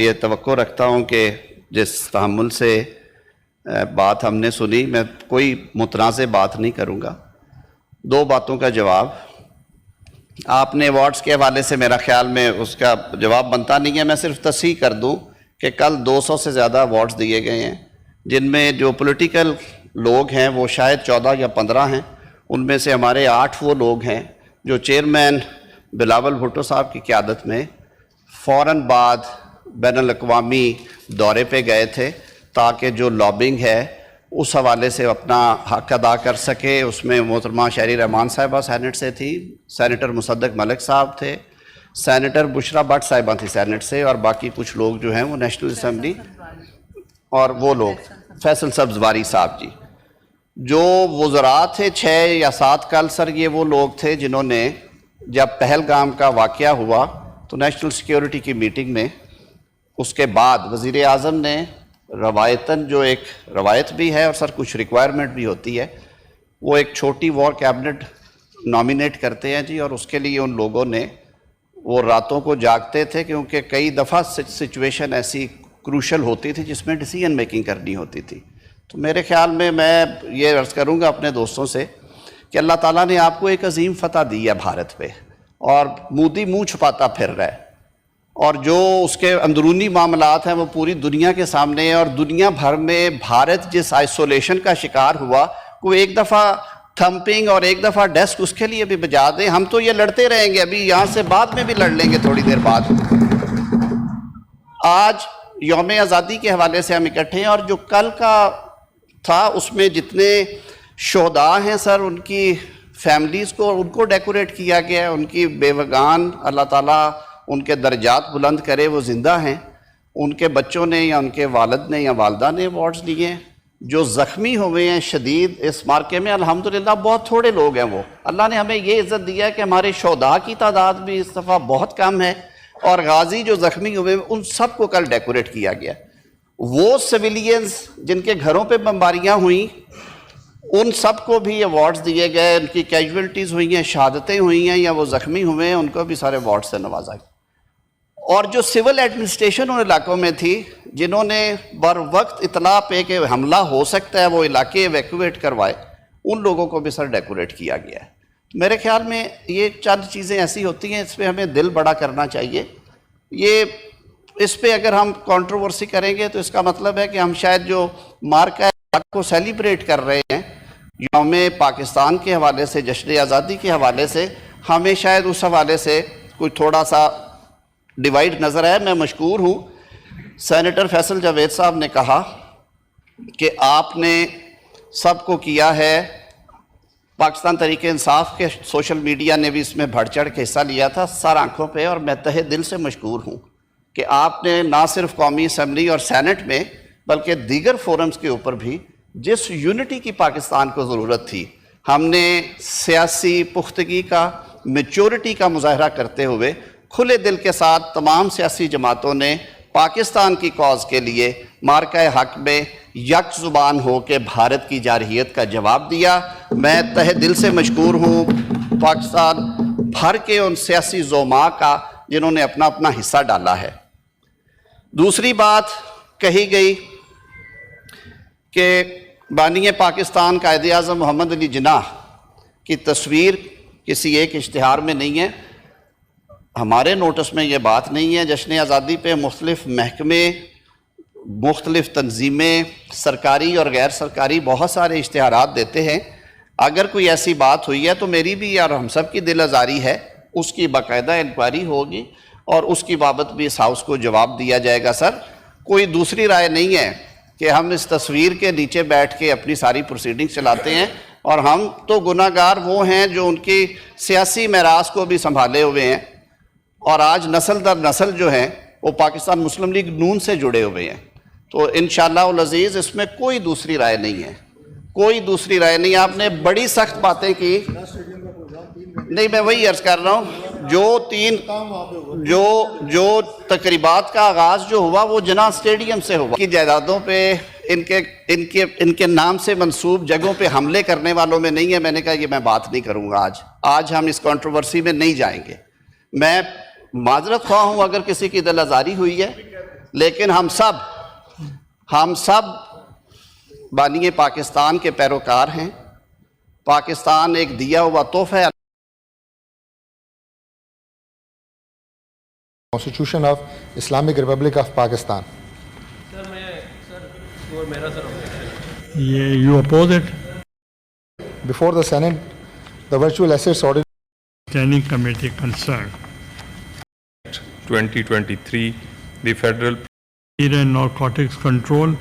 یہ توقع رکھتا ہوں کہ جس تحمل سے بات ہم نے سنی، میں کوئی متنازع بات نہیں کروں گا۔ دو باتوں کا جواب آپ نے ایوارڈز کے حوالے سے، میرا خیال میں اس کا جواب بنتا نہیں ہے، میں صرف تصحیح کر دوں کہ کل 200 سے زیادہ ایوارڈز دیے گئے ہیں، جن میں جو پولیٹیکل لوگ ہیں وہ شاید 14 یا 15 ہیں، ان میں سے ہمارے 8 وہ لوگ ہیں جو چیئرمین بلاول بھٹو صاحب کی قیادت میں فوراً بعد بین الاقوامی دورے پہ گئے تھے تاکہ جو لابنگ ہے اس حوالے سے اپنا حق ادا کر سکے۔ اس میں محترمہ شہری رحمان صاحبہ سینٹ سے تھی، سینیٹر مصدق ملک صاحب تھے، سینیٹر بشرا بٹ صاحبہ تھی سینٹ سے، اور باقی کچھ لوگ جو ہیں وہ نیشنل اسمبلی اور وہ لوگ فیصل سبزواری صاحب جی۔ جو وزراء تھے 6 یا 7 کل سر، یہ وہ لوگ تھے جنہوں نے جب پہلگام کا واقعہ ہوا تو نیشنل سیکیورٹی کی میٹنگ میں اس کے بعد وزیر اعظم نے روایتاً، جو ایک روایت بھی ہے اور سر کچھ ریکوائرمنٹ بھی ہوتی ہے، وہ ایک چھوٹی وار کیبنٹ نامینیٹ کرتے ہیں جی، اور اس کے لیے ان لوگوں نے وہ راتوں کو جاگتے تھے کیونکہ کئی دفعہ سچویشن ایسی کروشل ہوتی تھی جس میں ڈیسیژن میکنگ کرنی ہوتی تھی۔ تو میرے خیال میں یہ عرض کروں گا اپنے دوستوں سے کہ اللہ تعالیٰ نے آپ کو ایک عظیم فتح دی ہے بھارت پہ، اور مودی منہ چھپاتا پھر رہا ہے، اور جو اس کے اندرونی معاملات ہیں وہ پوری دنیا کے سامنے ہیں، اور دنیا بھر میں بھارت جس آئسولیشن کا شکار ہوا، کوئی ایک دفعہ تھمپنگ اور ایک دفعہ ڈیسک اس کے لیے بھی بجا دیں۔ ہم تو یہ لڑتے رہیں گے، ابھی یہاں سے بعد میں بھی لڑ لیں گے تھوڑی دیر بعد۔ آج یوم آزادی کے حوالے سے ہم اکٹھے ہیں، اور جو کل کا تھا اس میں جتنے شہداء ہیں سر، ان کی فیملیز کو ان کو ڈیکوریٹ کیا گیا ہے، ان کی بیوگان اللہ تعالیٰ ان کے درجات بلند کرے، وہ زندہ ہیں، ان کے بچوں نے یا ان کے والد نے یا والدہ نے ایوارڈز لیے ہیں۔ جو زخمی ہوئے ہیں شدید اس مارکے میں، الحمدللہ بہت تھوڑے لوگ ہیں، وہ اللہ نے ہمیں یہ عزت دیا ہے کہ ہمارے شہداء کی تعداد بھی اس دفعہ بہت کم ہے، اور غازی جو زخمی ہوئے ان سب کو کل ڈیکوریٹ کیا گیا۔ وہ سویلینز جن کے گھروں پہ بمباریاں ہوئیں ان سب کو بھی ایوارڈز دیے گئے، ان کی کیجولٹیز ہوئی ہیں، شہادتیں ہوئی ہیں یا وہ زخمی ہوئے ہیں، ان کو بھی سارے ایوارڈ سے نوازا گیا۔ اور جو سول ایڈمنسٹریشن ان علاقوں میں تھی جنہوں نے بر وقت اطلاع پہ کہ حملہ ہو سکتا ہے وہ علاقے ایویکویٹ کروائے، ان لوگوں کو بھی سر ڈیکوریٹ کیا گیا ہے۔ میرے خیال میں یہ چند چیزیں ایسی ہوتی ہیں، اس پہ ہمیں دل بڑا کرنا چاہیے۔ اس پہ اگر ہم کنٹروورسی کریں گے تو اس کا مطلب ہے کہ ہم شاید جو مارکہ حق کو سیلیبریٹ کر رہے ہیں یوم پاکستان کے حوالے سے، جشن آزادی کے حوالے سے، ہمیں شاید اس حوالے سے کوئی تھوڑا سا ڈیوائیڈ نظر آئے۔ میں مشکور ہوں، سینیٹر فیصل جاوید صاحب نے کہا کہ آپ نے سب کو کیا ہے، پاکستان تحریک انصاف کے سوشل میڈیا نے بھی اس میں بڑھ چڑھ کے حصہ لیا تھا سر آنکھوں پہ، اور میں تہہ دل سے مشکور ہوں کہ آپ نے نہ صرف قومی اسمبلی اور سینٹ میں بلکہ دیگر فورمز کے اوپر بھی جس یونٹی کی پاکستان کو ضرورت تھی، ہم نے سیاسی پختگی کا، میچورٹی کا مظاہرہ کرتے ہوئے کھلے دل کے ساتھ تمام سیاسی جماعتوں نے پاکستان کی کاز کے لیے مارکہ حق میں یک زبان ہو کے بھارت کی جارحیت کا جواب دیا۔ میں تہہ دل سے مشکور ہوں پاکستان بھر کے ان سیاسی زعماء کا جنہوں نے اپنا اپنا حصہ ڈالا ہے۔ دوسری بات کہی گئی کہ بانی پاکستان قائد اعظم محمد علی جناح کی تصویر کسی ایک اشتہار میں نہیں ہے، ہمارے نوٹس میں یہ بات نہیں ہے۔ جشن آزادی پہ مختلف محکمے، مختلف تنظیمیں، سرکاری اور غیر سرکاری بہت سارے اشتہارات دیتے ہیں۔ اگر کوئی ایسی بات ہوئی ہے تو میری بھی اور ہم سب کی دل آزاری ہے، اس کی باقاعدہ انکوائری ہوگی اور اس کی بابت بھی اس ہاؤس کو جواب دیا جائے گا۔ سر کوئی دوسری رائے نہیں ہے کہ ہم اس تصویر کے نیچے بیٹھ کے اپنی ساری پروسیڈنگ چلاتے ہیں، اور ہم تو گناہ گار وہ ہیں جو ان کی سیاسی میراث کو بھی سنبھالے ہوئے ہیں، اور آج نسل در نسل جو ہیں وہ پاکستان مسلم لیگ نون سے جڑے ہوئے ہیں۔ تو انشاءاللہ العزیز اس میں کوئی دوسری رائے نہیں ہے، کوئی دوسری رائے نہیں۔ آپ نے بڑی سخت باتیں کی، نہیں میں وہی عرض کر رہا ہوں، جو تقریبات کا آغاز جو ہوا وہ جناح اسٹیڈیم سے ہوا، کی جائیدادوں پہ ان کے نام سے منسوب جگہوں پہ حملے کرنے والوں میں نہیں ہے۔ میں نے کہا یہ میں بات نہیں کروں گا، آج ہم اس کنٹروورسی میں نہیں جائیں گے۔ میں معذرت خواہ ہوں اگر کسی کی دل آزاری ہوئی ہے، لیکن ہم سب بانی پاکستان کے پیروکار ہیں. پاکستان ایک دیا ہوا تحفہ ہے. Constitution of Islamic Republic of Pakistan. You oppose it? Before the Senate, the Virtual Assets Audit Standing Committee concerned. 2023, the Federal And Narcotics Control